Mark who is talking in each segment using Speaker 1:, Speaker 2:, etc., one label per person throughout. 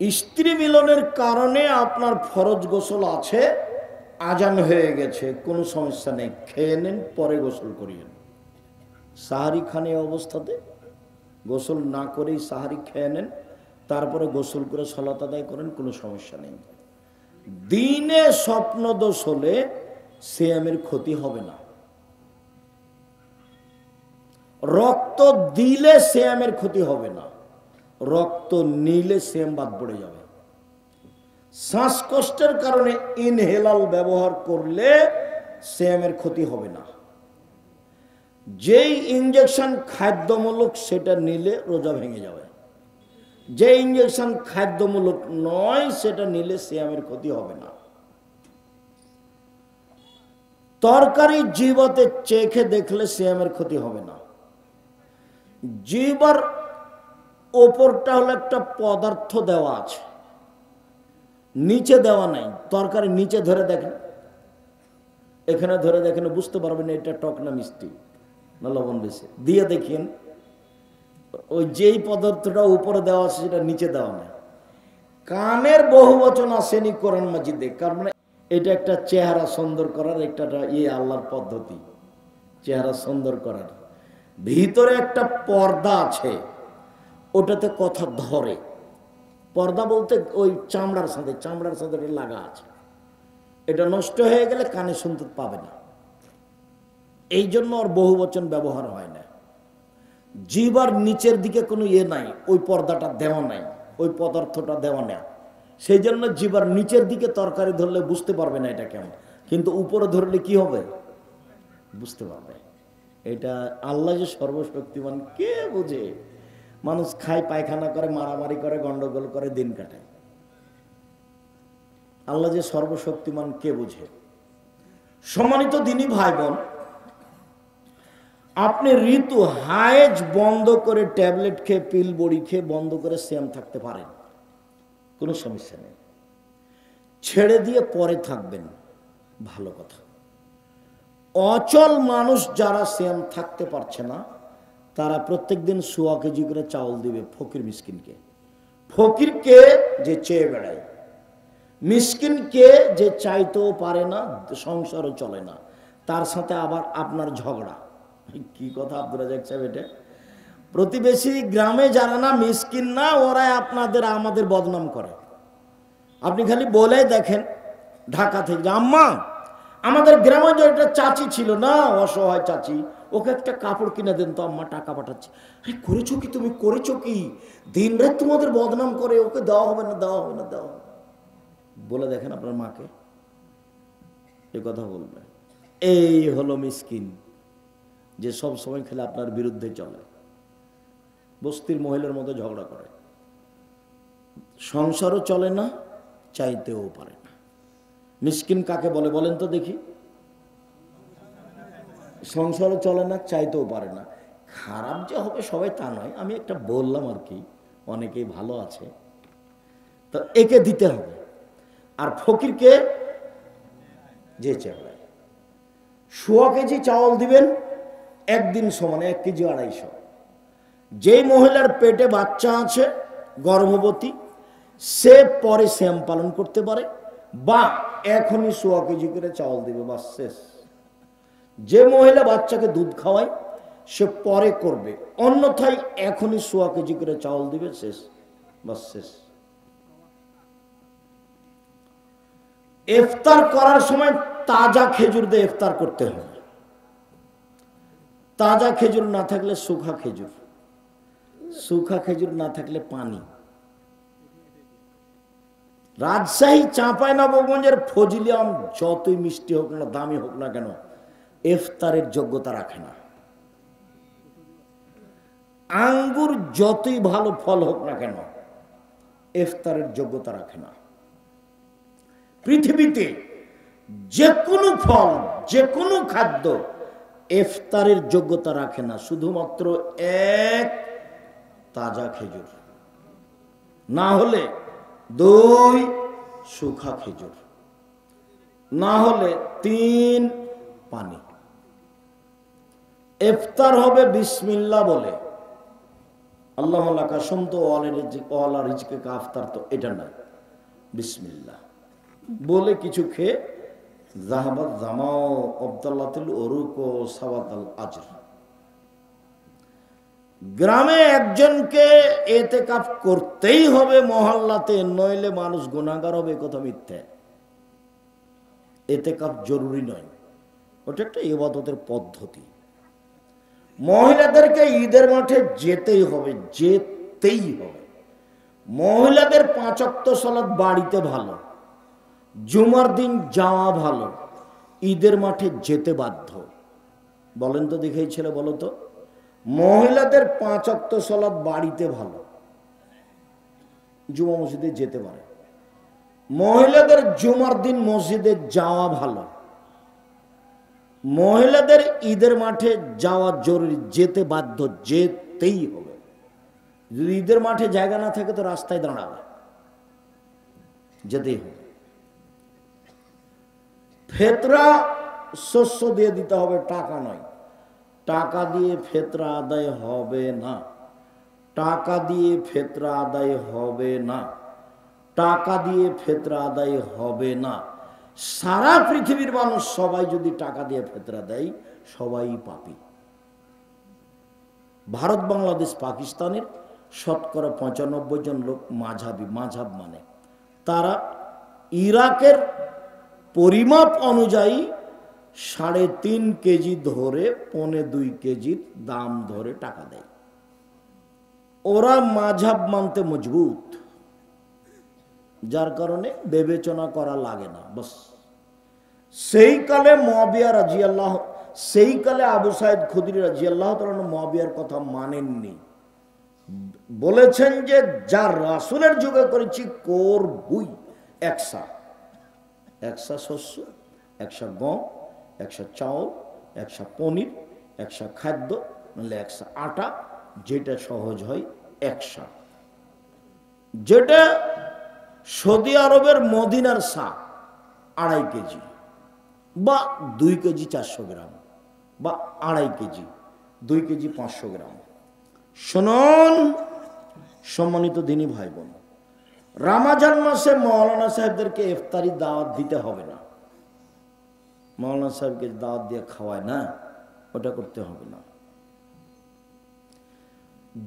Speaker 1: স্ত্রী মিলনের কারণে আপনার ফরজ গোসল আছে, আজান হয়ে গেছে, কোনো সমস্যা নেই, খেয়ে নেন, পরে গোসল করিয়েন। সাহারি খান এই অবস্থাতে গোসল না করেই সাহারি খেয়ে নেন, তারপরে গোসল করে সালাত আদায় করেন, কোনো সমস্যা নেই। দিনে স্বপ্নদোষ হলে সিয়ামের ক্ষতি হবে না। রক্ত দিলে সিয়ামের ক্ষতি হবে না, রক্ত নিলে সিয়াম বাদ পড়ে যাবে। শ্বাসকষ্টের কারণে ইনহেলাল ব্যবহার করলে সিয়ামের ক্ষতি হবে না। যেই ইঞ্জেকশন খাদ্যমূলক সেটা নিলে রোজা ভেঙে যাবে। যে ইঞ্জেকশন খাদ্যমূলক নয় সেটা নিলে সিয়ামের ক্ষতি হবে না। তরকারি জিহ্বাতে চেখে দেখলে সিয়ামের ক্ষতি হবে না। জিহ্বার ওপরটা হলো একটা পদার্থ দেওয়া আছে, নিচে দেওয়া নাই। তরকারি নিচে ধরে দেখেন, এখানে ধরে দেখেন, বুঝতে পারবেন এটা টক না মিষ্টি না লবণ বেশি, দিয়ে দেখিয়েন। ওই যেই পদার্থটা উপরে দেওয়া আছে সেটা নিচে দেওয়া নাই। কানের বহু বচন আসেনি কোরআন মাজিদে, কারণ এটা একটা চেহারা সুন্দর করার একটা আল্লাহর পদ্ধতি, চেহারা সুন্দর করার। ভিতরে একটা পর্দা আছে, ওটাতে কথা ধরে। পর্দা বলতে ওই চামড়ার সাথে এটা লাগা আছে। এটা নষ্ট হয়ে গেলে কানে শুনতে পাবে না, এই জন্য ওর বহু বচন ব্যবহার হয় না। জিহ্বার নিচের দিকে কোনো নাই, ওই পর্দাটা দেওয়া নাই, ওই পদার্থটা দেওয়া নেই। সেই জন্য জিহ্বার নিচের দিকে তরকারি ধরলে বুঝতে পারবে না এটা কেমন, কিন্তু উপরে ধরলে কি হবে বুঝতে পারবে। এটা আল্লাহ যে সর্বশক্তিমান কে বুঝে। মানুষ খায়, পায়খানা করে, মারামারি করে, গন্ডগোল করে, দিন কাটায়। আল্লাহ যে সর্বশক্তিমান কে বুঝে। সম্মানিত দিনী ভাই বোন, আপনি ঋতু হায়েজ বন্ধ করে, ট্যাবলেট খেয়ে, পিল বড়ি খেয়ে বন্ধ করে সিয়াম থাকতে পারেন, কোনো সমস্যা নেই। ছেড়ে দিয়ে পরে থাকবেন, ভালো কথা। অচল মানুষ যারা সিয়াম থাকতে পারছে না, তারা প্রত্যেক দিন 1.25 কেজি করে চাউল দিবে ফকির মিসকিনকে। ফকিরকে যে চেয়ে বেড়ায়, মিসকিনকে যে চাইতেও পারে না, সংসারও চলে না, তার সাথে আবার আপনার ঝগড়া। কি কথা আব্দুর রাজ্জাক সাহেব, এটা প্রতিবেশী গ্রামে যারা না মিসকিন না, ওরাই আপনাদের আমাদের বদনাম করে। আপনি খালি বলে দেখেন, ঢাকা থেকে, আম্মা আমাদের গ্রামে যে একটা চাচি ছিল না, অসহায় চাচি, ওকে একটা কাপড় কিনে দেন তো আম্মা, টাকা পাঠাচ্ছে। আরে করেছো কি তুমি, করেছো কি? দিন রাত তোমাদের বদনাম করে, ওকে দেওয়া হবে না, দেওয়া হবে না, দেওয়া হবে। বলে দেখেন আপনার মাকে, এ কথা বলবে। এই হলো মিসকিন, যে সব সময় খেলে আপনার বিরুদ্ধে চলে, বস্তির মহিলার মতো ঝগড়া করে, সংসারও চলে না, চাইতেও পারে না। মিসকিন কাকে বলে বলেন তো দেখি? সংসারও চলে না, চাইতেও পারে না। খারাপ যে হবে সবাই তা নয়, আমি একটা বললাম আর কি, অনেকেই ভালো আছে, তো একে দিতে হবে। আর ফকিরকে যে চায় 1.25 কেজি চাউল দিবেন, একদিন সমানে 1 কেজি 250। যেই মহিলার পেটে বাচ্চা আছে, গর্ভবতী, সে পরে সিয়াম পালন করতে পারে, বা এখনই 1.25 কেজি করে চাউল দিবে, বাস শেষ। যে মহিলা বাচ্চাকে দুধ খাওয়ায় সে পরে করবে, অন্যথায় এখনই 1.25 কেজি করে চাউল দিবে, শেষ, বাস শেষ। ইফতার করার সময় তাজা খেজুর দিয়ে ইফতার করতে হবে। তাজা খেজুর না থাকলে শুখা খেজুর, শুখা খেজুর না থাকলে পানি। রাজশাহী, চাঁপাইনবাবগঞ্জের ফজলি আম যতই মিষ্টি হোক না, দামি হোক না কেন, ইফতারের যোগ্যতা রাখে না। আঙ্গুর যতই ভালো ফল হোক না কেন, ইফতারের যোগ্যতা রাখে না। পৃথিবীতে যে কোনো ফল, যে কোনো খাদ্য ইফতারের যোগ্যতা রাখে না, শুধুমাত্র এক তাজা খেজুর, না হলে 2 শুখা খেজুর, না হলে 3 পানি। ইফতার হবে বিসমিল্লাহ বলে, আল্লাহ কাসম তো ওয়ালা রিজকে কাফতার তো এটা নাই, বিসমিল্লাহ বলে কিছু খেয়ে জাহাবাত জামাও আব্দুল্লাতিল উরুক ও সাওয়াতাল আজর। গ্রামে একজনকে এতেকাফ করতেই হবে মহল্লাতে, নইলে মানুষ গুনাহগার হবে, কথা মিথ্যা। এতেকাফ জরুরি নয়, ওটা একটা ইবাদতের পদ্ধতি। মহিলাদেরকে ঈদের মাঠে যেতেই হবে, যেতেই হবে। মহিলাদের 5 ওয়াক্ত সালাত বাড়িতে ভালো, জুমার দিন যাওয়া ভালো, ঈদের মাঠে যেতে বাধ্য। বলেন তো দেখেই ছেলে, বলো তো। মহিলাদের 5 ওয়াক্ত সালাত বাড়িতে ভালো, জুমা মসজিদে যেতে পারে। মহিলাদের জুমার দিন মসজিদে যাওয়া ভালো, মহিলাদের ঈদের মাঠে যাওয়া জরুরি, যেতে বাধ্য, যেতেই হবে। যদি ঈদের মাঠে জায়গা না থাকে তো রাস্তায় দাঁড়াবে, যেতেই হবে। ফেতরা শস্য দিয়ে দিতে হবে, টাকা নয়। টাকা দিয়ে ফেতরা আদায় হবে না, টাকা দিয়ে ফেতরা আদায় হবে না, টাকা দিয়ে ফেতরা আদায় হবে না। সারা পৃথিবীর মানুষ সবাই যদি টাকা দিয়ে ফেতরা দেয়, সবাই পাপী। ভারত, বাংলাদেশ, পাকিস্তানের শতকরা 95 জন লোক মাঝাবি, মাঝাব মানে তারা ইরাকের পরিমাপ অনুযায়ী 3.5 কেজি ধরে 1.25 কেজির দাম ধরে টাকা দেয়। ওরা মাঝাব মানতে মজবুত, যার কারণে বিবেচনা করা লাগে না। বস সেই কালে মুআবিয়া রাদিয়াল্লাহু, সেই কালে আবু সাইদ খুদরি রাদিয়াল্লাহু তাআলা মুআবিয়ার কথা মানেননি, বলেছেন যে যা রাসূলের যুগে করেছি করবই। 100 শস্য, 100 গম, 100 চাউল, 100 পনির, 100 খাদ্য, মানে 100 আটা, যেটা সহজ হয় 100। যেটা সৌদি আরবের মদিনার সা 2.5 কেজি বা 2 কেজি 400 গ্রাম, বা 2.5 কেজি 2 কেজি 500 গ্রাম। শুনুন সম্মানিত দিনী ভাই বোন, রমজান মাসে মাওলানা সাহেবদেরকে ইফতারি দাওয়াত দিতে হবে না। মাওলানা সাহেবকে দাওয়াত দিয়ে খাওয়ায় না, ওটা করতে হবে না।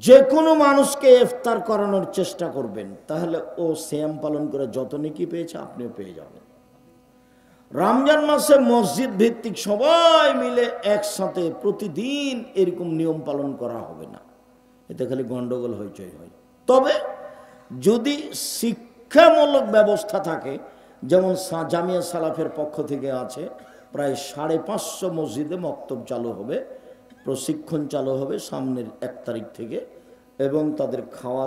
Speaker 1: যে কোনো মানুষকে ইফতার করানোর চেষ্টা করবেন, তাহলে ও সিয়াম পালন করে যত নেকি পেয়েছে আপনিও পেয়ে যাবেন। রমজান মাসে মসজিদ ভিত্তিক সবাই মিলে একসাথে প্রতিদিন এরকম নিয়ম পালন করা হবে না, এতে খালি গন্ডগোল হইচই হয়। তবে যদি শিক্ষামূলক ব্যবস্থা থাকে, যেমন জামিয়া সালাফের পক্ষ থেকে আছে, প্রায় 550 মসজিদে মক্তব চালু হবে, প্রশিক্ষণ চালু হবে সামনের 1 তারিখ থেকে, এবং তাদের খাওয়া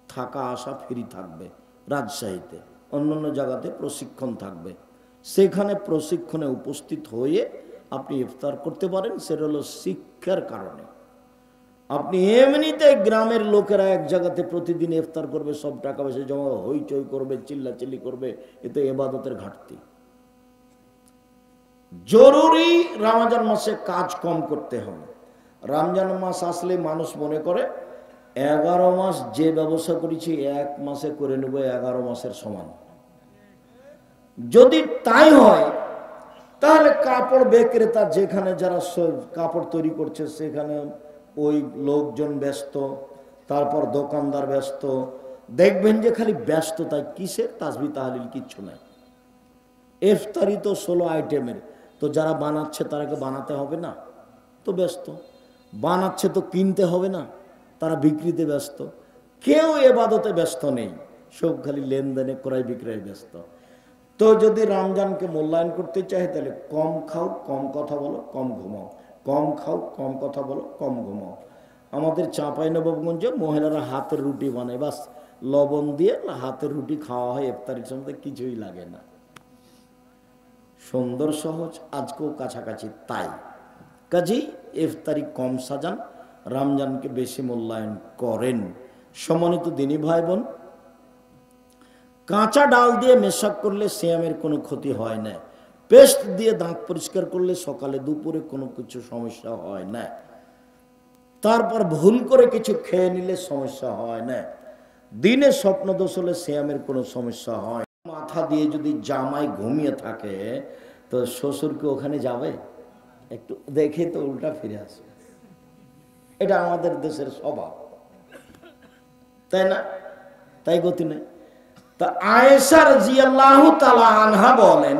Speaker 1: থাকা আসা ফ্রি থাকবে। রাজশাহীতে, অন্যান্য জায়গাতে প্রশিক্ষণ থাকবে, সেখানে প্রশিক্ষণে উপস্থিত হয়ে আপনি ইফতার করতে পারেন। সেটা হলো শিক্ষার কারণে। আপনি এমনিতে গ্রামের লোকেরা এক জায়গাতে প্রতিদিন ইফতার করবে, সব টাকা পয়সা জমা, হইচই করবে, চিল্লাচিল্লি করবে, এতে ইবাদতের ঘাটতি। জরুরি রমজান মাসে কাজ কম করতে হবে। রমজান মাস আসলে মানুষ মনে করে 11 মাস যে ব্যবসা করেছি 1 মাসে করে নেব 11 মাসের সমান। যদি তাই হয় তাহলে কাপড় বিক্রেতা যেখানে যারা কাপড় তৈরি করছে সেখানে ওই লোকজন ব্যস্ত, তারপর দোকানদার ব্যস্ত, দেখবেন যে খালি ব্যস্ত। তাই কিসের তাসবিহ তাহলিল কিচ্ছু নাই। ইফতারি তো 16 আইটেমের, তো যারা বানাচ্ছে তারাকে বানাতে হবে না, তো ব্যস্ত। বানাচ্ছে তো কিনতে হবে না, তারা বিক্রিতে ব্যস্ত। কেউ ইবাদতে ব্যস্ত নেই, সব খালি লেনদেনে ক্রয় বিক্রয় ব্যস্ত। তো যদি রমজানকে মূল্যায়ন করতে চাই তাহলে কম খাও, কম কথা বলো, কম ঘুমাও, কম খাও, কম কথা বলো, কম ঘুমাও। আমাদের চাঁপাইনবাবগঞ্জে মহিলারা হাতের রুটি বানায়, বাস লবণ দিয়ে হাতের রুটি খাওয়া হয় ইফতারির সময়, কিছুই লাগে না। সুন্দর সহজ, আজকেও কাছাকাছি তাই। কাজেই ইফতারি কম সাজান, রমজানকে বেশি মূল্যায়ন করেন। সম্মানিত দিনী ভাই বোন, কাঁচা ডাল দিয়ে মেশাক করলে সিয়ামের কোনো ক্ষতি হয় না। পেস্ট দিয়ে দাঁত পরিষ্কার করলে সকালে দুপুরে কোনো কিছু সমস্যা হয় না। তারপর ভুল করে কিছু খেয়ে নিলে সমস্যা হয় না। দিনে স্বপ্নদোষ হলে সিয়ামের কোনো সমস্যা হয়। মাথা দিয়ে যদি জামাই ঘুমিয়ে থাকে তো শ্বশুরকে ওখানে যাবে? একটু দেখে তো উল্টা ফিরে আসবে। এটা আমাদের দেশের স্বভাব, তাই না? তাই গতি নেই। তা আয়েশা রাদিয়াল্লাহু তাআলা আনহা বলেন,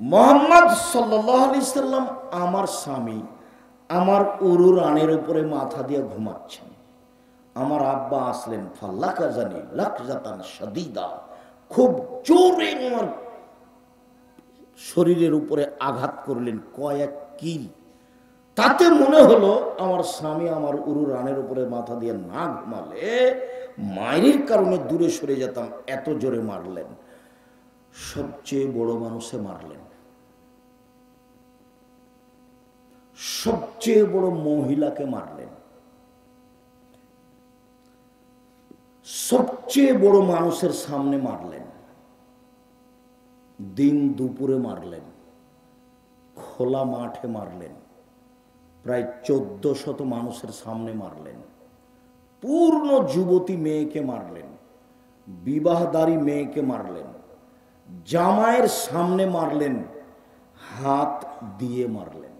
Speaker 1: মুহাম্মদ সাল্লাল্লাহু আলাইহি সাল্লাম আমার স্বামী আমার উরু রানের উপরে মাথা দিয়ে ঘুমাচ্ছেন। আমার আব্বা আসলেন, ফাল্লাকাজানি লাকজাতান শাদীদা, খুব জোরে আমার শরীরের উপরে আঘাত করলেন, কয়েক কিল। তাতে মনে হলো আমার স্বামী আমার উরু রানের উপরে মাথা দিয়ে না ঘুমালে মায়ের কারণে দূরে সরে যেতাম, এত জোরে মারলেন। সবচেয়ে বড় মানুষে মারলেন, সবচেয়ে বড় মহিলাকে মারলেন, সবচেয়ে বড় মানুষের সামনে মারলেন, দিন দুপুরে মারলেন, খোলা মাঠে মারলেন, প্রায় 1400 মানুষের সামনে মারলেন, পূর্ণ যুবতী মেয়েকে মারলেন, বিবাহদারী মেয়েকে মারলেন, জামাইয়ের সামনে মারলেন, হাত দিয়ে মারলেন,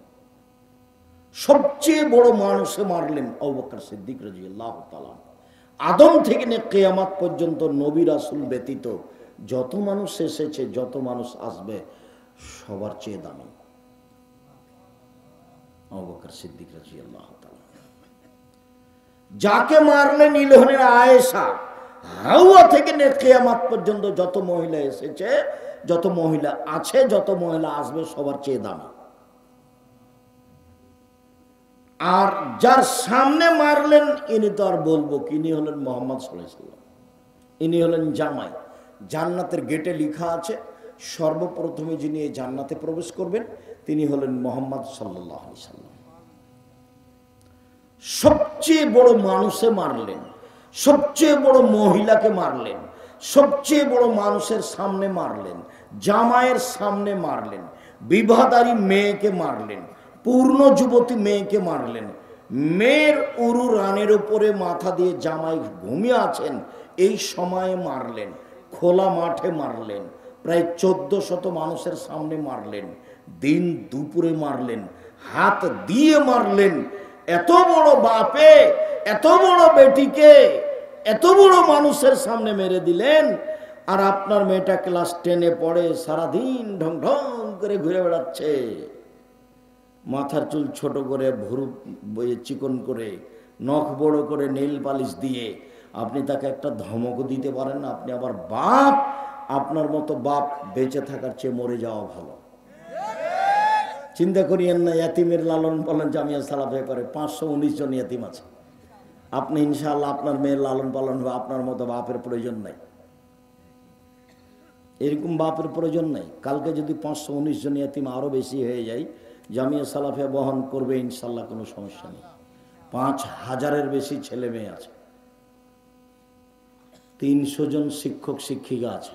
Speaker 1: সবচেয়ে বড় মানুষে মারলেন আবু বকর সিদ্দিক রাদিয়াল্লাহু তাআলা। আদম থেকে নিয়ে কিয়ামত পর্যন্ত নবী রাসূল ব্যতীত যত মানুষ এসেছে, যত মানুষ আসবে, সবার চেয়ে দামি আবু বকর সিদ্দিক রাদিয়াল্লাহু তাআলা। যাকে মারলেন ইলহনের আয়েশা, হাওয়া থেকে নিয়ে কিয়ামত পর্যন্ত যত মহিলা এসেছে, যত মহিলা আছে, যত মহিলা আসবে, সবার চেয়ে দামি। আর যার সামনে মারলেন ইনি তো আর বলবো কি, ইনি হলেন মুহাম্মদ সাল্লাল্লাহু আলাইহি ওয়াসাল্লাম। ইনি হলেন জামাই। জান্নাতের গেটে লেখা আছে সর্বপ্রথমে যিনি এই জান্নাতে প্রবেশ করবেন তিনি হলেন মুহাম্মদ সাল্লাল্লাহু আলাইহি ওয়াসাল্লাম। সবচেয়ে বড় মানুষে মারলেন, সবচেয়ে বড় মহিলাকে মারলেন, সবচেয়ে বড় মানুষের সামনে মারলেন, জামাইয়ের সামনে মারলেন, বিবাহদারী মেয়েকে মারলেন, পূর্ণ যুবতী মেয়েকে মারলেন, মেয়ের উরু রানের উপরে মাথা দিয়ে জামাই ঘুমিয়ে আছেন এই সময়ে মারলেন, খোলা মাঠে মারলেন, প্রায় 1400 মানুষের সামনে মারলেন, দিন দুপুরে মারলেন, হাত দিয়ে মারলেন। এত বড় বাপে এত বড় বেটিকে এত বড় মানুষের সামনে মেরে দিলেন। আর আপনার মেয়েটা ক্লাস 10-এ পড়ে, সারাদিন ঢং ঢং করে ঘুরে বেড়াচ্ছে, মাথার চুল ছোট করে, ভুরু চিকন করে, নখ বড় করে, নেইল পালিশ দিয়ে। আপনি তাকে একটা ধমক দিতে পারেন না? আপনি আবার বাপ, আপনার মতো বাপ বেঁচে থাকার চেয়ে মরে যাওয়া ভালো। চিন্তা করিয়েন না, ইয়াতিমের লালন পালন জামিয়া সালাফিয়া করে 519 জন ইয়াতিম আছে। আপনি ইনশাআল্লাহ আপনার মেয়ের লালন পালন হবে, আপনার মতো বাপের প্রয়োজন নাই, এরকম বাপের প্রয়োজন নাই। কালকে যদি 519 জন ইয়াতিম আরো বেশি হয়ে যায়, জামিয়া সালাফিয়া বহন করবে ইনশাআল্লাহ, কোনো সমস্যা নেই। 5000-এর বেশি ছেলে মেয়ে আছে, 300 জন শিক্ষক শিক্ষিকা আছে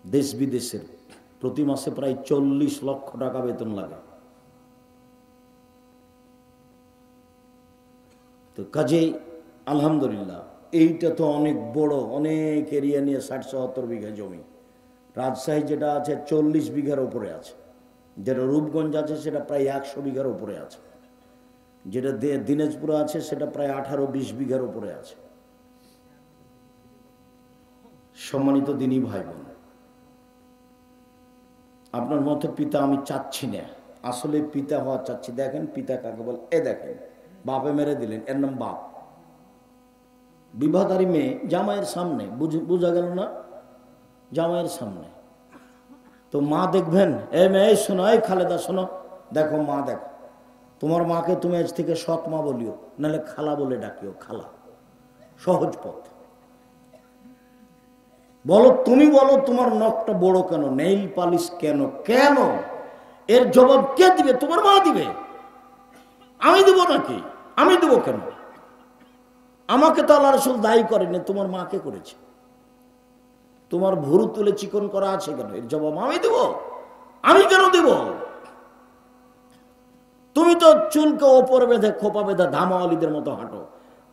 Speaker 1: দেশ বিদেশের। প্রতি মাসে প্রায় 40 লক্ষ টাকা বেতন লাগে। তো কাজেই আলহামদুলিল্লাহ, এইটা তো অনেক বড়, অনেক এরিয়া নিয়ে 60-70 বিঘা জমি। রাজশাহী যেটা আছে 40 বিঘার উপরে আছে, যেটা রূপগঞ্জ আছে সেটা প্রায় 100 বিঘার উপরে আছে, যেটা দিনাজপুর আছে সেটা প্রায় 18-20 বিঘার উপরে আছে। সম্মানিত দিনী ভাই বোন, আপনার মতো পিতা আমি চাচ্ছি না, আসলে পিতা হওয়া চাচ্ছি। দেখেন পিতা কাকে বল, এ দেখেন বাপে মেরে দিলেন, এর নাম বাপ। বিবাহদারী মেয়ে জামাইয়ের সামনে, বোঝা গেল না? জামাইয়ের সামনে। তো মা দেখবেন, এ মেয়ে শোনো, এই খালেদা শোনো, দেখো মা, দেখো তোমার মাকে তুমি আজ থেকে সৎ মা বলিও, নাহলে খালা বলে ডাকিও, খালা, সহজ পথ। বলো, তুমি বলো তোমার নখটা বড় কেন, নেইল পালিশ কেন, কেন? এর জবাব কে দিবে? তোমার মা দিবে। আমি দেব নাকি? আমি দেবো কেন? আমাকে তো আল্লাহ রাসূল দায়ী করেনি, তোমার মাকে করেছে। তোমার ভুরু তুলে চিকন করা আছে কেন? এর জবাব আমি দেব। আমি কেন দেব? তুমি তো চুলকে ওপর বেঁধে খোপা বেঁধে ধামাওয়ালিদের মতো হাঁটো।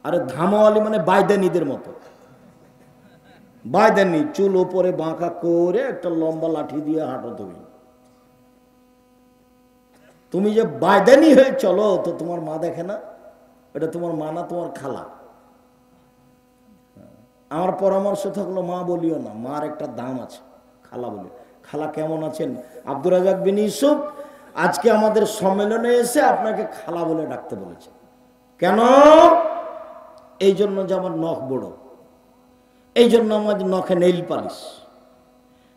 Speaker 1: আরে ধামাওয়ালি মানে বাইদানিদের মতো। বাইদানি চুল ওপরে বাঁকা করে একটা লম্বা লাঠি দিয়ে হাঁটো। তুমি যে বাইদানি হয়ে চলো তো তোমার মা দেখে না? এটা তোমার মা না, তোমার খালা। আমার পরামর্শ থাকলো মা বলিও না, মার একটা দাম আছে, খালা বলি। খালা কেমন আছেন? আব্দুর রাজাক বিন ইউসুফ আজকে আমাদের সম্মেলনে এসে আপনাকে খালা বলে ডাকতে বলেছে। কেন? এই জন্য যে আমার নখ বড়, এই জন্য আমার নখে নেইল পালিশ,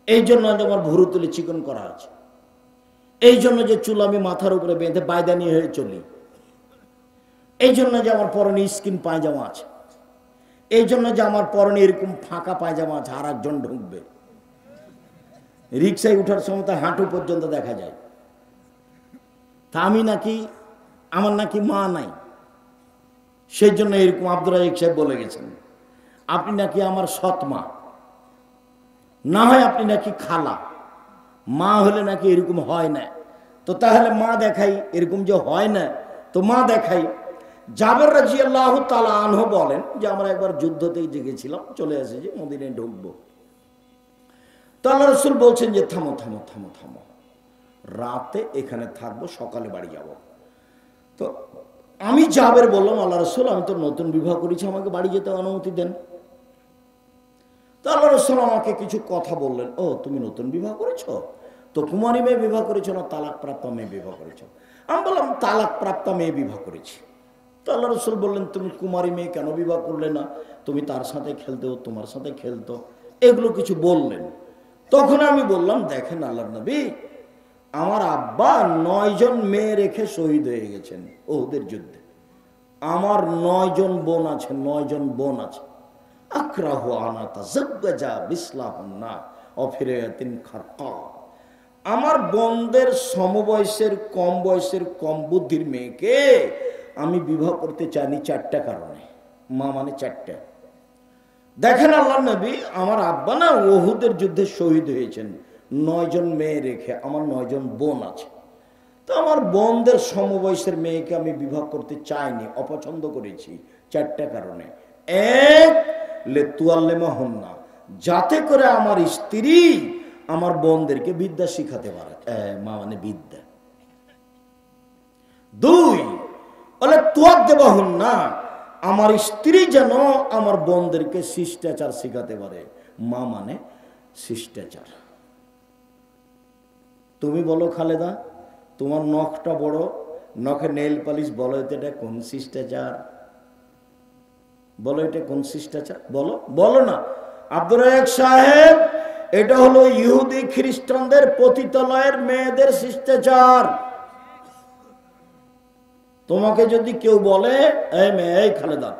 Speaker 1: এই জন্য যে আমার ভুরু তুলে চিকন করা আছে, এই জন্য যে চুল আমি মাথার উপরে বেঁধে বাইদানি হয়ে চলি, এই জন্য যে আমার পরনে স্কিন পায়জামা আছে, এই জন্য যে আমার পরনে এরকম ফাঁকা পায়জামা আছে, আর একজন ঢুকবে। রিক্সায় উঠার সময় তো হাঁটু পর্যন্ত দেখা যায়। তা আমি নাকি, আমার নাকি মা নাই, সেই জন্য এরকম আব্দুর রাজাক সাহেব বলে গেছেন আপনি নাকি আমার সৎ মা, না হয় আপনি নাকি খালা। মা হলে নাকি এরকম হয় না। তো তাহলে মা দেখাই, এরকম যে হয় না তো মা দেখাই। জাবের রাদিয়াল্লাহু তাআলা আনহু বলেন যে আমরা একবার যুদ্ধতেই গেছিলাম, চলে এসেছি, মদিনায় ঢুকবো। তো আল্লাহ রাসূল বলছেন যে থামো থামো থামো থামো, রাতে এখানে থাকবো, সকালে বাড়ি যাব। তো আমি জাবের বললাম আল্লাহ রাসূল আমি তো নতুন বিবাহ করেছি, আমাকে বাড়ি যেতে অনুমতি দেন। তো আল্লাহ রাসূল আমাকে কিছু কথা বললেন। ও তুমি নতুন বিবাহ করেছো? তো কুমারী মেয়ে বিবাহ করেছো না তালাক প্রাপ্ত মেয়ে বিবাহ করেছো? আমি বললাম তালাক প্রাপ্ত মেয়ে বিবাহ করেছি। তো আল্লাহ রাসূল বললেন তুমি কুমারী মেয়ে কেন বিবাহ করলে না? তুমি তার সাথে খেলতে, তোমার সাথে খেলতো, এগুলো কিছু বললেন। তখন আমি বললাম দেখেন আল্লাহর নবী, আমার আব্বা 9 জন মেয়ে রেখে শহীদ হয়ে গেছেন ওদের যুদ্ধে। আমার 9 জন বোন আছে, 9 জন বোন আছে। আক্রাহু আনা তাযাওয়াজা বিসলাহুন্না অফিরাতিন খারকা। আমার বোনদের সমবয়সের, কম বয়সের, কম বুদ্ধির মেয়েকে আমি বিবাহ করতে চাইনি 4টা কারণে। মা মানে 4টা। দেখেন আল্লাহর নবী, আমার আব্বা না উহুদের যুদ্ধে শহীদ হয়েছেন 9 জন মেয়ে রেখে, আমার 9 জন বোন আছে। তো আমার বোনদের সমবয়সের মেয়েকে আমি বিবাহ করতে চাইনি, অপছন্দ করেছি 4টা কারণে। এক, লেতুয়াল্লেমাহুন্না, যাতে করে আমার স্ত্রী আমার বোনদেরকে বিদ্যা শিখাতে পারে, মা মানে বিদ্যা। 2, বলে তুয়াদ্দেবাহুন্না, আমার স্ত্রী যেন আমার বোনদেরকে শিষ্টাচার শিখাতে পারে, মা মানে শিষ্টাচার। তুমি বলো খালেদা, তোমার নখটা বড়, নখে নেইল পালিশ, বলো এটা কোন শিষ্টাচার? বলো এটা কোন শিষ্টাচার? বলো, বলো না। আব্দুর রাজাক সাহেব, এটা হলো ইহুদি খ্রিস্টানদের পতিতালয়ের মেয়েদের শিষ্টাচার। তোমাকে যদি কেউ বলে এই মেয়ে, এই খালেদা,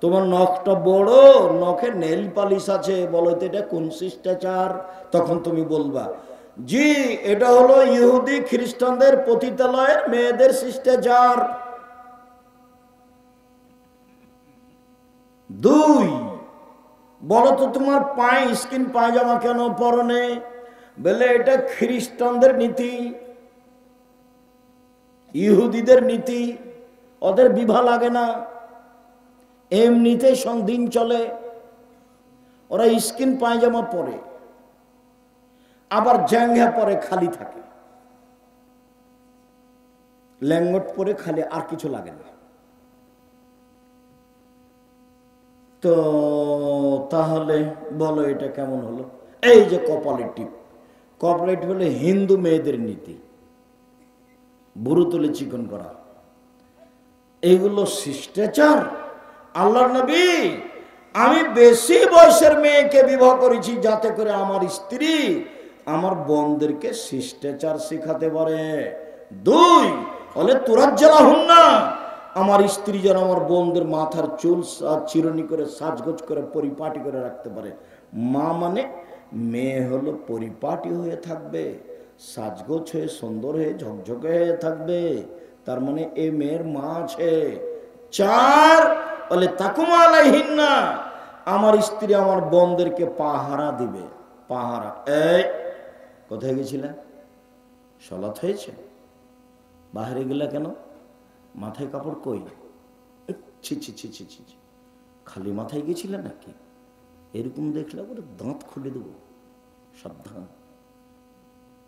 Speaker 1: তোমার নখটা বড়, নখে নেইল পালিশ আছে, বলো তো এটা কোন শিষ্টাচার? তখন তুমি বলবা জি এটা হলো ইহুদি খ্রিস্টানদের পতিতালয়ের মেয়েদের শিষ্টাচার। 2, বলো তো তোমার পায়ে স্কিন পায়জামা কেন পরনে? বলে এটা খ্রিস্টানদের নীতি, ইহুদিদের নীতি, ওদের বিবাহ লাগে না, এমনিতে দিন চলে, ওরা স্কিন পায়জামা পরে, আবার জাঙ্গা পরে, খালি থাকে, ল্যাঙ্গট পরে খালি, আর কিছু লাগে না। তো তাহলে বলো এটা কেমন হলো? এই যে কপালের টিপ, কপালের টিপ হলে হিন্দু মেয়েদের নীতি, বুড়ো তুলে চিকন করা, এইগুলো শিষ্টাচার? আল্লাহর নবী, আমি বেশি বয়সের মেয়েকে বিবাহ করেছি যাতে করে আমার স্ত্রী আমার বোনদেরকে শিষ্টাচার শিখাতে পারে। 2, বলে তুরাজ্জালাহুন্না, আমার স্ত্রী যেন আমার বোনদের মাথার চুল চিরুনি করে, সাজগোজ করে, পরিপাটি করে রাখতে পারে। মা মানে মেয়ে হলো পরিপাটি হয়ে থাকবে, সাজগোজ হয়ে, সুন্দর হয়ে, ঝকঝকে হয়ে থাকবে, তার মানে এ মেয়ের মা আছে। 4, বলে তাকুমা আলাইহিন্না, আমার স্ত্রী আমার বোনদেরকে পাহারা দিবে। পাহারা, এই কোথায় গেছিলে? সলাৎ হয়েছে? বাহিরে গেলে কেন? মাথায় কাপড় কই? ছি ছি ছি ছি ছি, খালি মাথায় গেছিলেন নাকি? এরকম দেখলে ওরে দাঁত খুলে দেবো, সাবধান।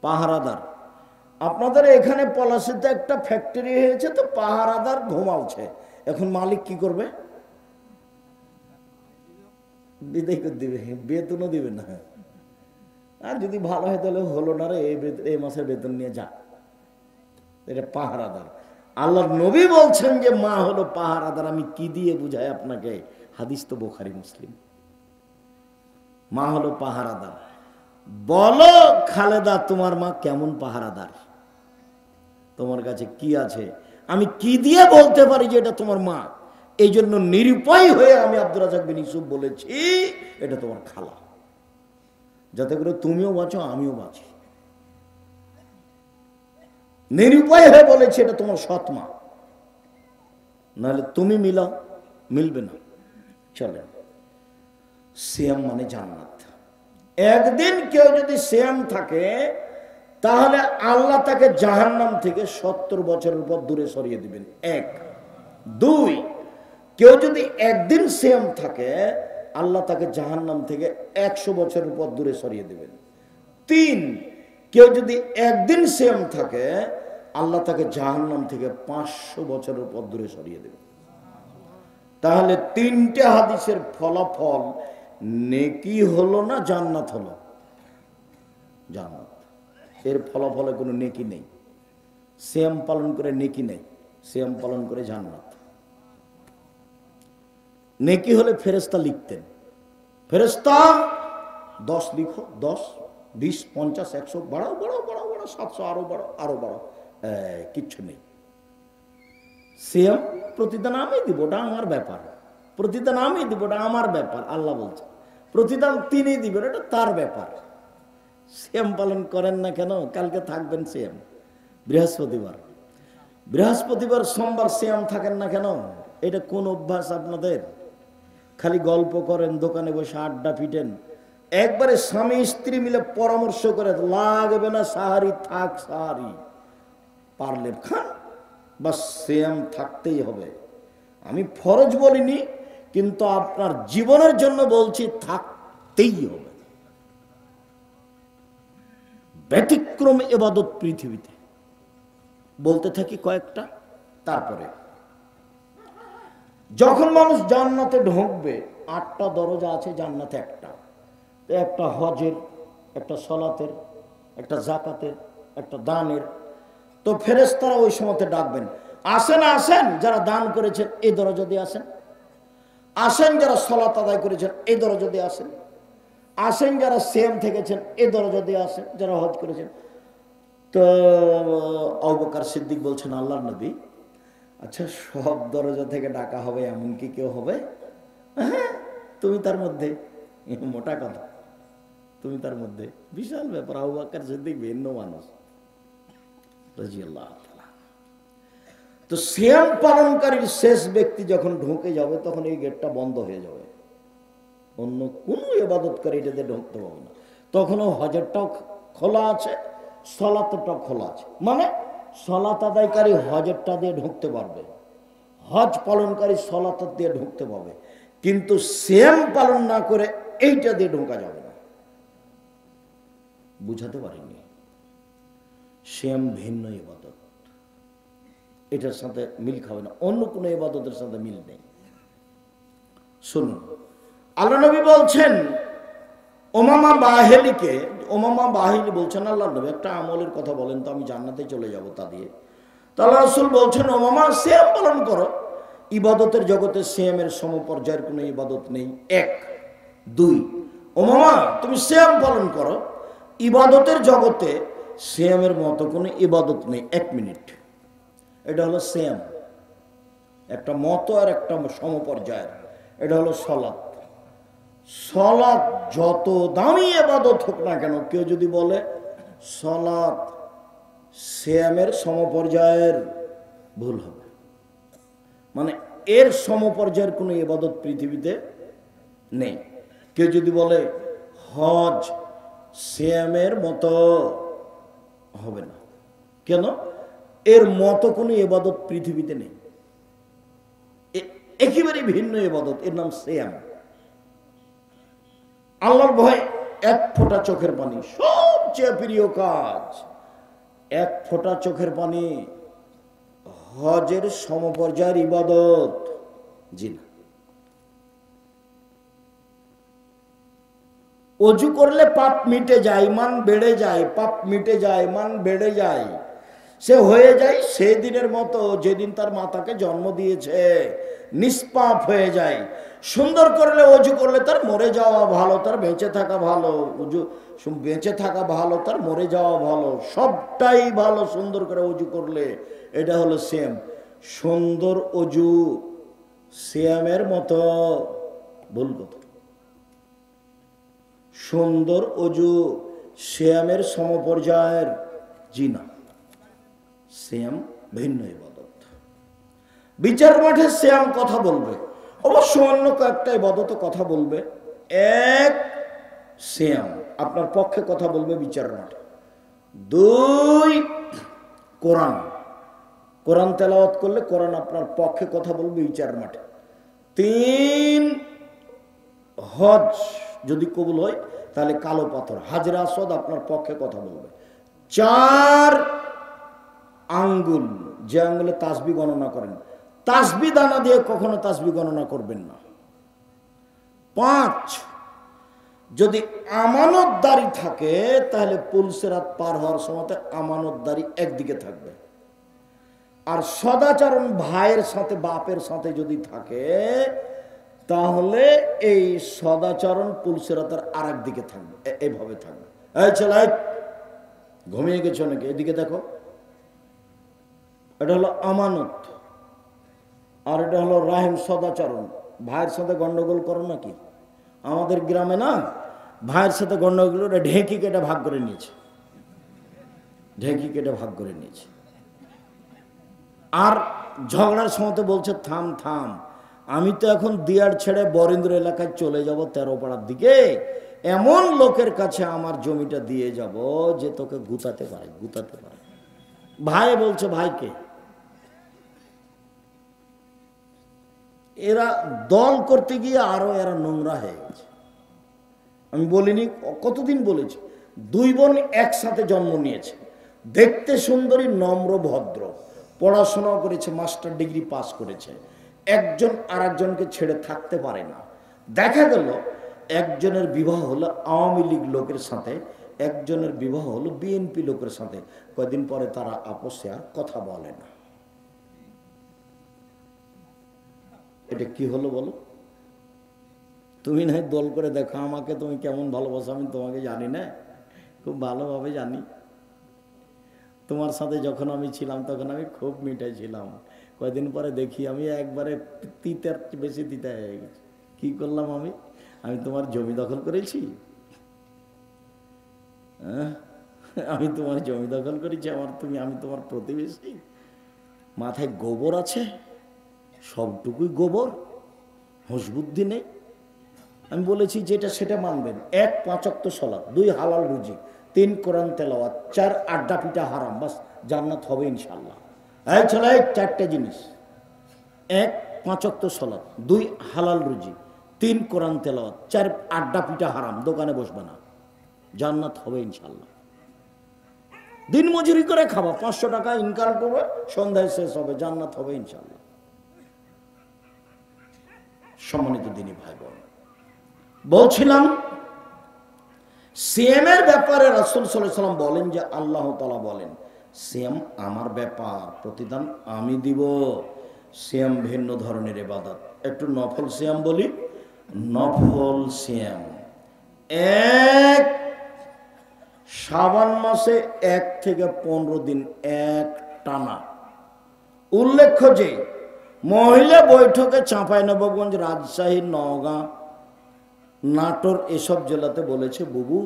Speaker 1: পাহারাদার, আপনাদের এখানে পলাশিতে একটা ফ্যাক্টরি হয়েছে, তো পাহারাদার ঘুমাচ্ছে, এখন মালিক কি করবে? বিদায় করে দিবে, বেতনও দিবে না। আর যদি ভালো হয় তাহলে হলো না রে, এই মাসের বেতন নিয়ে যা। এটা পাহারাদার। আল্লাহর নবী বলছেন যে মা হলো পাহারাদার। আমি কি দিয়ে বুঝাই আপনাকে? হাদিস তো বুখারী মুসলিম। মা হলো পাহারাদার। বলো খালেদা, তোমার মা কেমন পাহারাদার? তোমার কাছে কি আছে? আমি কি দিয়ে বলতে পারি যে এটা তোমার মা? এই জন্য নিরুপায় হয়ে আমি আব্দুর রাজ্জাক বিন ইউসুফ বলেছি এটা তোমার খালা, যাতে করে তুমিও বাঁচো আমিও বাঁচি। নিরুপায় হয়ে বলেছি এটা তোমার সৎ মা, নাহলে তুমি মিলাও, মিলবে না। চলে, সিয়াম মানে জান্নাত। একদিন কেউ যদি সিয়াম থাকে তাহলে আল্লাহ তাকে জাহান্নাম থেকে 70 বছরের পর দূরে সরিয়ে দিবেন। 1 2, কেউ যদি একদিন সিয়াম থাকে আল্লাহ তাকে জাহান্নাম থেকে 100 বছরের পর দূরে সরিয়ে দিবেন। 3, কেউ যদি একদিন সিয়াম থাকে আল্লাহ তাকে জাহান্নাম থেকে 500 বছরের পর দূরে সরিয়ে দেবেন। তাহলে 3টে হাদিসের ফলাফল নেকি হলো না জান্নাত হলো? জান্নাত। এর ফলাফলে কোনো নেকি নেই। সিয়াম পালন করে নেকি নেই, সিয়াম পালন করে জান্নাত। নেকি হলে ফেরেশতা লিখতেন, ফেরেশতা 10 লিখো, 10 20 50 100 বাড়াও বাড়াও বাড়াও বাড়াও, 700 আরো বাড়াও আরো বাড়াও, কিচ্ছু নেই। সিয়াম প্রতিদান আমি দিব, ওটা আমার ব্যাপার। প্রতিদান আমি দিব, ওটা আমার ব্যাপার। আল্লাহ বলছে প্রতিদান তিনি দিবেন, এটা তার ব্যাপার। সিয়াম পালন করেন না কেন? কালকে থাকবেন সিয়াম, বৃহস্পতিবার, বৃহস্পতিবার সোমবার সিয়াম থাকেন না কেন? এটা কোন অভ্যাস আপনাদের? খালি গল্প করেন, দোকানে বসে আড্ডা পিটেন। একবারে স্বামী স্ত্রী মিলে পরামর্শ করে, লাগবে না সাহারি, থাক সাহারি, পারলে খান, বাস সিয়াম থাকতেই হবে। আমি ফরজ বলিনি, কিন্তু আপনার জীবনের জন্য বলছি থাকতেই হবে। ব্যতিক্রম ইবাদত পৃথিবীতে বলতে থাকি কয়েকটা। তারপরে যখন মানুষ জান্নাতে ঢুকবে, 8টা দরজা আছে জান্নাতে। একটা হজের, একটা সলাতের, একটা জাকাতের, একটা দানের। তো ফেরেশতারা ওই সময়তে ডাকবেন, আসেন আসেন যারা দান করেছেন এই দরজা দিয়ে আসেন, আসেন যারা সলাত আদায় করেছেন এই দরজা দিয়ে আসেন, আসেন যারা সিয়াম থেকেছেন এই দরজা দিয়ে আসেন, যারা হজ করেছেন। তো আবু বকর সিদ্দিক বলছেন, আল্লাহর নবী, আচ্ছা সব দরজা থেকে ডাকা হবে এমন কি কেউ হবে? হ্যাঁ, তুমি তার মধ্যে। মোটা কথা, তুমি তার মধ্যে। বিশাল ব্যাপার। আবু বকর সিদ্দিক ভিন্ন মানুষ রাদিয়াল্লাহু তাআলা। তো সিয়াম পালনকারীর শেষ ব্যক্তি যখন ঢুকে যাবে তখন এই গেটটা বন্ধ হয়ে যাবে, অন্য কোনো ইবাদতকারী এটাতে ঢুকতে পারবে না। তখনও হজেরটাও খোলা আছে, সলাতটাও খোলা আছে। মানে সলাত আদায়কারী হজেরটা দিয়ে ঢুকতে পারবে, হজ পালনকারী সলাত দিয়ে ঢুকতে পারবে, কিন্তু সিয়াম পালন না করে এইটা দিয়ে ঢোকা যাবে না। বুঝাতে পারিনি? সিয়াম ভিন্ন ইবাদত, এটার সাথে মিল খাবে না, অন্য কোনো ইবাদতের সাথে মিল নেই। শুনুন, আল্লাহ নবী বলছেন ওমামা বাহিলিকে, ওমামা বাহিলি বলছেন আল্লাহ নবী একটা আমলের কথা বলেন তো, আমি জান্নাতে চলে যাব তা দিয়ে। তো আল্লাহ রাসূল বলছেন ওমামা সিয়াম পালন করো। ইবাদতের জগতে সিয়ামের সমপর্যায়ের কোনো ইবাদত নেই। 1 2, ওমামা তুমি সিয়াম পালন করো। ইবাদতের জগতে সিয়ামের মতো কোনো ইবাদত নেই। 1 মিনিট, এটা হলো সিয়াম, একটা মতো আর একটা সমপর্যায়ের। এটা হলো সলাত। সলাত যত দামি ইবাদত হোক না কেন, কেউ যদি বলে সলাত সিয়ামের সমপর্যায়ের, ভুল হবে। মানে এর সমপর্যায়ের কোনো ইবাদত পৃথিবীতে নেই। কেউ যদি বলে হজ সিয়ামের মতো, হবে না। কেন? এর মতো কোনো ইবাদত পৃথিবীতে নেই, একেবারে ভিন্ন ইবাদত, এর নাম সিয়াম। আল্লাহর ভয়, এক ফোঁটা চোখের পানি, সবচেয়ে প্রিয় কাজ। এক ফোঁটা চোখের পানি হজের সমপর্যায়ের ইবাদত। জি না। অজু করলে পাপ মিটে যায়, ইমান বেড়ে যায়, পাপ মিটে যায়, ইমান বেড়ে যায়, সে হয়ে যায় সেদিনের মতো যেদিন তার মাতাকে জন্ম দিয়েছে, নিষ্পাপ হয়ে যায়। সুন্দর করলে অজু করলে তার মরে যাওয়া ভালো, তার বেঁচে থাকা ভালো। বেঁচে থাকা ভালো, তার মরে যাওয়া ভালো, সবটাই ভালো সুন্দর করে অজু করলে। এটা হলো সিয়াম। সুন্দর অজু সিয়ামের মতো? ভুল কথা। সুন্দর অজু সিয়ামের সমপর্যায়ের? জি না, সিয়াম ভিন্ন ইবাদত। বিচার মাঠে সিয়াম কথা বলবে, অবশ্য অন্য কয়েকটা ইবাদত কথা বলবে। এক, সিয়াম আপনার পক্ষে কথা বলবে বিচার মাঠে। দুই, কোরআন, কোরআন তেলাওয়াত করলে কোরআন আপনার পক্ষে কথা বলবে বিচার মাঠে। তিন, হজ যদি কবুল হয় তাহলে কালো পাথর হাজরে আসওয়াদ আপনার পক্ষে কথা বলবে। চার, আঙ্গুল, যে আঙ্গুলে তাসবিহ গণনা করেন, তাসবিহ দানা দিয়ে কখনো তাসবিহ গণনা করবেন না। পাঁচ, যদি আমানতদারি থাকে তাহলে পুলসিরাত পার হওয়ার সময় আমানতদারি একদিকে থাকবে। আর সদাচরণ ভাইয়ের সাথে বাপের সাথে যদি থাকে তাহলে এই সদাচরণ পুলসিরাতের আর একদিকে থাকবে, এইভাবে থাকবে। এই ছেলে, ঘুমিয়ে গেছো নাকি? এদিকে দেখো। এটা হলো আমানত, আর এটা হলো রাহিম, সদাচরণ। ভাইয়ের সাথে গন্ডগোল করো নাকি? আমাদের গ্রামে না, ভাইয়ের সাথে গন্ডগোল করে ঢেঁকি কেটে ভাগ করে নিয়েছে, ঢেঁকি কেটে ভাগ করে নিয়েছে। আর ঝগড়ার সময় বলছে থাম থাম, আমি তো এখন দিয়ার ছেড়ে বরেন্দ্র এলাকায় চলে যাব 13 পাড়ার দিকে, এমন লোকের কাছে আমার জমিটা দিয়ে যাব যে তোকে গুতাতে পারে, গুতাতে পারে। ভাই বলছে ভাইকে। এরা দল করতে গিয়ে আরো এরা নোংরা হয়ে গেছে। আমি বলিনি, কতদিন বলেছি, দুই বোন একসাথে জন্ম নিয়েছে, দেখতে সুন্দরী, নম্র, ভদ্র, পড়াশোনা করেছে, মাস্টার ডিগ্রি পাস করেছে। একজন আর একজনকে ছেড়ে থাকতে পারে না। দেখা গেল একজনের বিবাহ হলো আওয়ামী লীগ লোকের সাথে, একজনের বিবাহ হলো বিএনপি লোকের সাথে। কয়েকদিন পরে তারা আপসে আর কথা বলে না। এটা কি হলো বলো? তুমি না দল করে দেখো, আমাকে তুমি কেমন ভালোবাসো আমি তোমাকে জানি না, খুব ভালোভাবে জানি। তোমার সাথে যখন আমি ছিলাম তখন আমি খুব মিঠাই ছিলাম। কয়েকদিন পরে দেখি আমি একবারে তিতার বেশি তিতা হয়ে গেছি। কি করলাম আমি? আমি তোমার জমি দখল করেছি? আমি তোমার জমি দখল করেছি? আমি তোমার প্রতিবেশী? মাথায় গোবর আছে, সবটুকুই গোবর, হুঁশ বুদ্ধি নেই। আমি বলেছি যেটা সেটা মানবেন। 1 5 ওয়াক্ত সালাত, 2 হালাল রুজি, 3 কোরআন তেলাওয়াত, 4 আড্ডা পিটা হারাম, বাস জান্নাত হবে ইনশাআল্লাহ। এই ছেলে, 4টে জিনিস: 1 5 ওয়াক্ত সালাত, 2 হালাল রুজি, 3 কোরআন তেলাওয়াত, 4 আড্ডা পিটা হারাম, দোকানে বসবে না, জান্নাত হবে ইনশাআল্লাহ। দিন মজুরি করে খাবা, 500 টাকা ইনকাম করবে, সন্ধ্যায় শেষ হবে, জান্নাত হবে ইনশাআল্লাহ। সম্মানিত দিনী ভাই বোন, বলছিলাম সিয়ামের ব্যাপারে রাসূল সাল্লাল্লাহু আলাইহি ওয়াসাল্লাম বলেন যে আল্লাহ তাআলা বলেন, সিয়াম আমার ব্যাপার, প্রতিদান আমি দিব। সিয়াম ভিন্ন ধরনের ইবাদত। একটু নফল সিয়াম বলি। নফল সিয়াম 1 শাবান মাসে 1 থেকে 15 দিন এক টানা। উল্লেখ্য যে মহিলা বৈঠকে চাঁপাইনবাবগঞ্জ, রাজশাহী, নওগাঁ, নাটোর এসব জেলাতে বলেছে, বুবু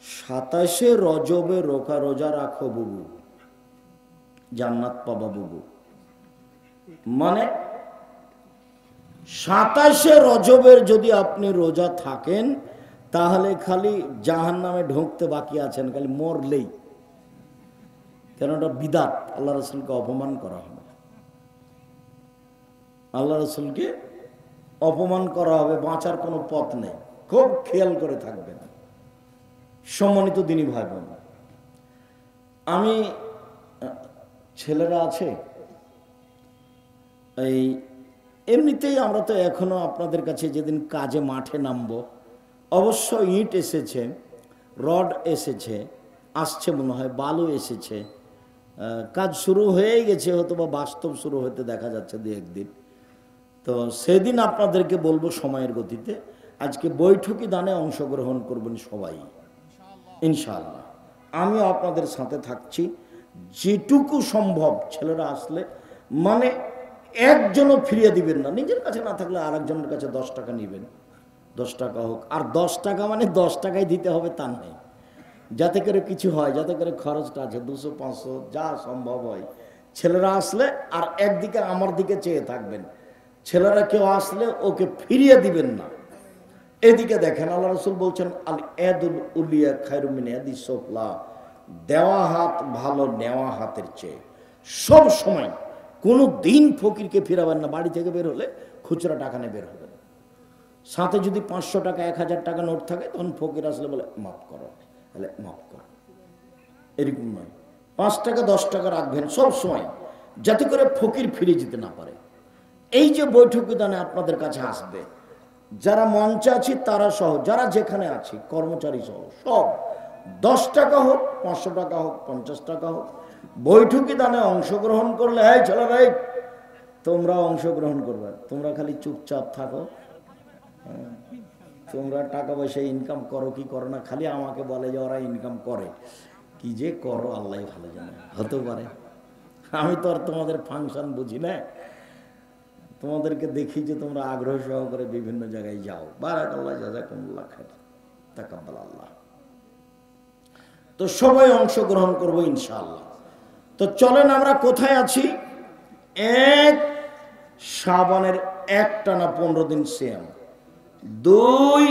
Speaker 1: 27শে রজবে রোজা রাখো বুবু, জান্নাত পাবা বুবু। মানে 27শে রজবের যদি আপনি রোজা থাকেন তাহলে খালি জাহান্নামে ঢুকতে বাকি আছেন, খালি মরলেই। কেন এটা বিদাত, আল্লাহ রসুলকে অপমান করা হবে, আল্লাহ রসুলকে অপমান করা হবে, বাঁচার কোনো পথ নেই। খুব খেয়াল করে থাকবেন সম্মানিত দিনী ভাই বোন। আমি ছেলেরা আছে এই এমনিতেই আমরা তো এখনো আপনাদের কাছে যেদিন কাজে মাঠে নামবো, অবশ্য ইট এসেছে, রড এসেছে, আসছে মনে হয়, বালু এসেছে, কাজ শুরু হয়ে গেছে, হয়তো বা বাস্তব শুরু হতে দেখা যাচ্ছে দু একদিন। তো সেদিন আপনাদেরকে বলবো সময়ের গতিতে। আজকে বৈঠকি দানে অংশগ্রহণ করবেন সবাই ইনশাআল্লাহ। আমিও আপনাদের সাথে থাকছি, যেটুকু সম্ভব ছেলেরা আসলে মানে একজনও ফিরিয়ে দিবেন না, নিজের কাছে না থাকলে আরেকজনের কাছে 10 টাকা নেবেন, 10 টাকা হোক। আর 10 টাকা মানে 10 টাকাই দিতে হবে তা নয়, যাতে করে কিছু হয়, যাতে করে খরচটা আছে 200 500 যা সম্ভব হয়। ছেলেরা আসলে আর একদিকে আমার দিকে চেয়ে থাকবেন, ছেলেরা কেউ আসলে ওকে ফিরিয়ে দিবেন না। এদিকে দেখেন আল্লাহ রাসূল বলছেন আল ইয়াদুল উলিয়া খায়রুম মিন ইয়াদিস সুফলা, দেওয়া হাত ভালো নেওয়া হাতের চেয়ে। সব সময় কোনো দিন ফকিরকে ফিরাবেন না। বাড়ি থেকে বের হলে খুচরা টাকা নিয়ে বের হবেন, সাথে যদি 500 টাকা 1000 টাকা নোট থাকে তখন ফকির আসলে বলে মাফ করো, তাহলে মাফ করো, এরকম নয়। 5 টাকা 10 টাকা রাখবেন সব সময়, যাতে করে ফকির ফিরে যেতে না পারে। এই যে বৈঠকি দানে আপনাদের কাছে আসবে, যারা মঞ্চে আছি তারা সহ, যারা যেখানে আছি কর্মচারী সহ সব, 10 টাকা হোক 500 টাকা হোক 50 টাকা হোক, বৈঠকি দানে অংশগ্রহণ করলে, এই ছেলেরা তোমরা অংশগ্রহণ করবে, তোমরা খালি চুপচাপ থাকো, তোমরা টাকা পয়সা ইনকাম করো কি করো না, খালি আমাকে বলে যে ওরা ইনকাম করে, কি যে করো আল্লাহ ভালো জানে, হতে পারে। আমি তো আর তোমাদের ফাংশন বুঝি না, তোমাদেরকে দেখি যে তোমরা আগ্রহ সহকারে বিভিন্ন জায়গায় যাও। বারাকাল্লাহ, জাযাকুমুল্লাহ খাইর, তাকাব্বাল আল্লাহ। তো সবাই অংশগ্রহণ করবো ইনশাআল্লাহ। তো চলেন, আমরা কোথায় আছি? 1 শাবানের একটানা 15 দিন সিয়াম, 2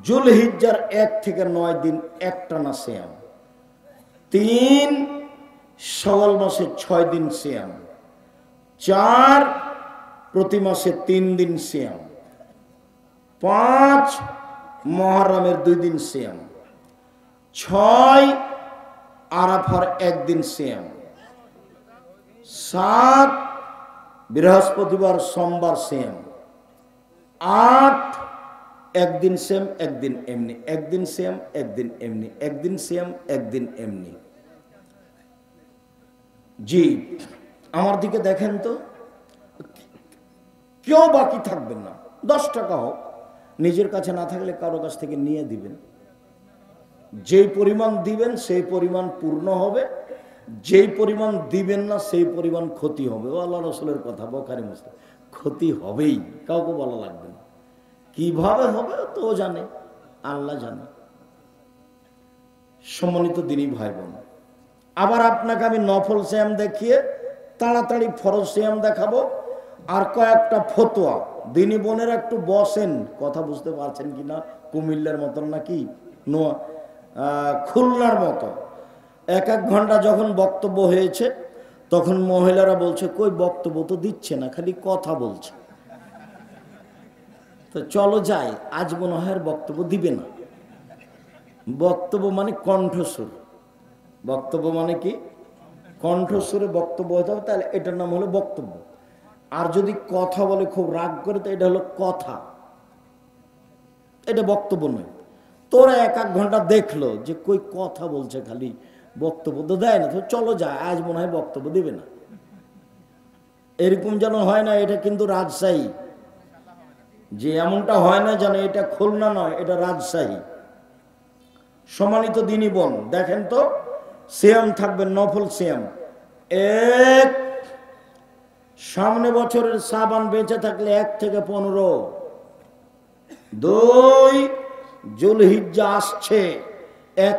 Speaker 1: জুলহিজ্জার 1 থেকে 9 দিন একটানা সিয়াম, 3 শাওয়াল মাসে 6 দিন সিয়াম, 4 প্রতি মাসে 3 দিন সিয়াম, 5 মুহররমের 2 দিন সিয়াম, 6 আরাফার 1 দিন সিয়াম, 7 বৃহস্পতিবার সোমবার সিয়াম, 8 একদিন সিয়াম একদিন এমনি, একদিন সিয়াম একদিন এমনি, একদিন সিয়াম একদিন এমনি। জি আমার দিকে দেখেন তো, কেউ বাকি থাকবেন না। 10 টাকা হোক, নিজের কাছে না থাকলে কারো কাছ থেকে নিয়ে দিবেন, যেই পরিমাণ দিবেন সেই পরিমাণ পূর্ণ হবে, যেই পরিমাণ দিবেন না সেই পরিমাণ ক্ষতি হবে। ও আল্লাহ রাসূলের কথা, বুখারী মুসলিম, ক্ষতি হবেই, কাউকে বলা লাগবে না। কিভাবে হবে তো জানে, আল্লাহ জানে। সম্মানিত দিনী ভাই বোন, আবার আপনাকে আমি নফল সিয়াম দেখিয়ে তাড়াতাড়ি ফরজ সিয়াম দেখাবো, আর কয়েকটা ফতোয়া। দিনী বোনের একটু বসেন, কথা বুঝতে পারছেন কিনা? কুমিল্লার মতন নাকি খুলনার মতো 1-1 ঘন্টা যখন বক্তব্য হয়েছে, তখন মহিলারা বলছে কই বক্তব্য তো দিচ্ছে না, খালি কথা বলছে। তো চলো যাই, আজ মনে হয় বক্তব্য দিবে না। বক্তব্য মানে কণ্ঠস্বর, বক্তব্য মানে কি? কণ্ঠস্বরে বক্তব্য হতে হবে, তাহলে এটার নাম হলো বক্তব্য। আর যদি কথা বলে খুব রাগ করে, তো এটা হলো কথা, এটা বক্তব্য নয়। তোরা 1-1 ঘন্টা দেখলো যে কই কথা বলছে, খালি বক্তব্য তো দেয় না, তো চলো যায়, আজ মনে হয় বক্তব্য দিবে না। এরকম যেন হয় না, এটা কিন্তু রাজশাহী, যে এমনটা হয় না যেন এটা খুলনা নয়, এটা রাজশাহী। সম্মানিত দিনী বোন দেখেন তো, সিয়াম থাকবে নফল সিয়াম। 1 সামনে বছরের শাবান বেঁচে থাকলে 1 থেকে 15, 2 জুলহিজ্জা আসছে,